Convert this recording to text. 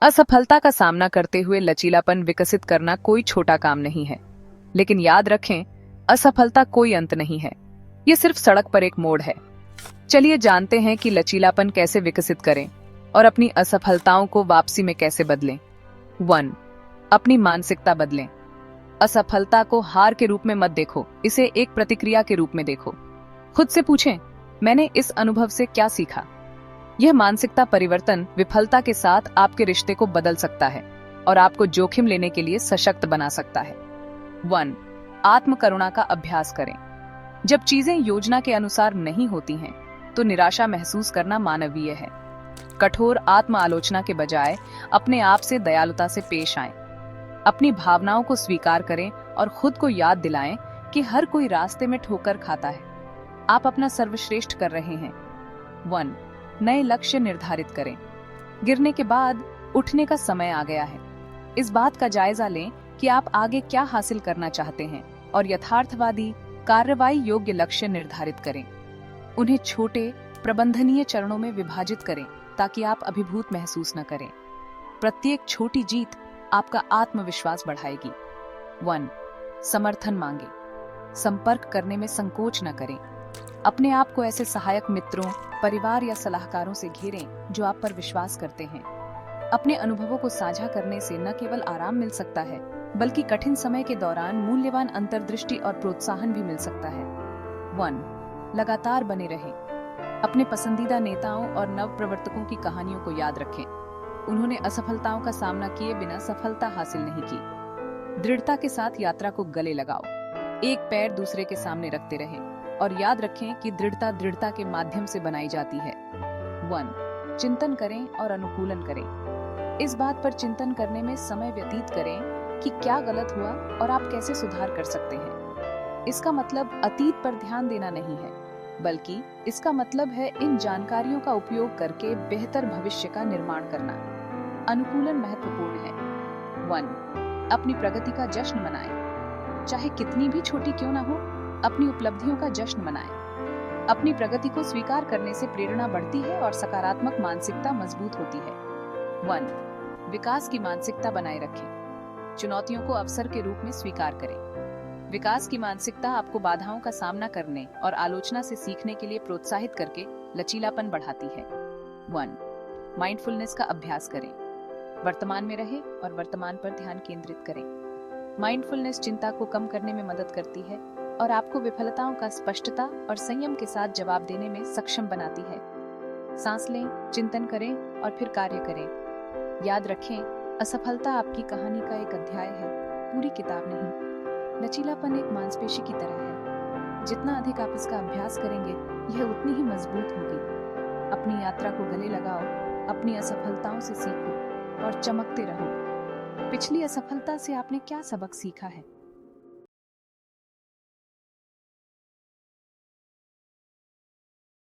असफलता का सामना करते हुए लचीलापन विकसित करना कोई छोटा काम नहीं है, लेकिन याद रखें, असफलता कोई अंत नहीं है। ये सिर्फ सड़क पर एक मोड़ है। चलिए जानते हैं कि लचीलापन कैसे विकसित करें और अपनी असफलताओं को वापसी में कैसे बदलें। 1. अपनी मानसिकता बदलें। असफलता को हार के रूप में मत देखो, इसे एक प्रतिक्रिया के रूप में देखो। खुद से पूछें, मैंने इस अनुभव से क्या सीखा? यह मानसिकता परिवर्तन विफलता के साथ आपके रिश्ते को बदल सकता है और आपको जोखिम लेने के लिए सशक्त बना सकता है। 1. आत्म करुणा का अभ्यास करें। जब चीजें योजना के अनुसार नहीं होती हैं, तो निराशा महसूस करना मानवीय है। कठोर आत्म आलोचना के बजाय अपने आप से दयालुता से पेश आएं। अपनी भावनाओं को स्वीकार करें और खुद को याद दिलाएं कि हर कोई रास्ते में ठोकर खाता है। आप अपना सर्वश्रेष्ठ कर रहे हैं। 1. नए लक्ष्य निर्धारित करें। गिरने के बाद उठने का समय आ गया है। इस बात का जायजा लें कि आप आगे क्या हासिल करना चाहते हैं और यथार्थवादी, कार्रवाई योग्य लक्ष्य निर्धारित करें। उन्हें छोटे, प्रबंधनीय चरणों में विभाजित करें ताकि आप अभिभूत महसूस न करें। प्रत्येक छोटी जीत आपका आत्मविश्वास बढ़ाएगी। 1. समर्थन मांगे। संपर्क करने में संकोच न करें। अपने आप को ऐसे सहायक मित्रों, परिवार या सलाहकारों से घेरें जो आप पर विश्वास करते हैं। अपने अनुभवों को साझा करने से न केवल आराम मिल सकता है, बल्कि कठिन समय के दौरान मूल्यवान अंतर्दृष्टि और प्रोत्साहन भी मिल सकता है। 1. लगातार बने रहें। अपने पसंदीदा नेताओं और नव प्रवर्तकों की कहानियों को याद रखें। उन्होंने असफलताओं का सामना किए बिना सफलता हासिल नहीं की। दृढ़ता के साथ यात्रा को गले लगाओ। एक पैर दूसरे के सामने रखते रहें और याद रखें कि दृढ़ता के माध्यम से बनाई जाती है। 1. चिंतन करें और अनुकूलन करें। इस बात पर चिंतन करने में समय व्यतीत करें कि क्या गलत हुआ और आप कैसे सुधार कर सकते हैं। इसका मतलब अतीत पर ध्यान देना नहीं है, बल्कि इसका मतलब है इन जानकारियों का उपयोग करके बेहतर भविष्य का निर्माण करना। अनुकूलन महत्वपूर्ण है। 1. अपनी प्रगति का जश्न मनाएं। चाहे कितनी भी छोटी क्यों ना हो, अपनी उपलब्धियों का जश्न मनाएं। अपनी प्रगति को स्वीकार करने से प्रेरणा बढ़ती है और सकारात्मक मानसिकता मजबूत होती है। 1. विकास की मानसिकता बनाए रखें। चुनौतियों को अवसर के रूप में स्वीकार करें। विकास की मानसिकता आपको बाधाओं का सामना करने और आलोचना से सीखने के लिए प्रोत्साहित करके लचीलापन बढ़ाती है। 1. माइंडफुलनेस का अभ्यास करें। वर्तमान में रहें और वर्तमान पर ध्यान केंद्रित करें। माइंडफुलनेस चिंता को कम करने में मदद करती है और आपको विफलताओं का स्पष्टता और संयम के साथ जवाब देने में सक्षम बनाती है। सांस लें, चिंतन करें और फिर कार्य करें। याद रखें, असफलता आपकी कहानी का एक अध्याय है, पूरी किताब नहीं। लचीलापन एक मांसपेशी की तरह है। जितना अधिक आप इसका अभ्यास करेंगे, यह उतनी ही मजबूत होगी। अपनी यात्रा को गले लगाओ, अपनी असफलताओं से सीखो और चमकते रहो। पिछली असफलता से आपने क्या सबक सीखा है?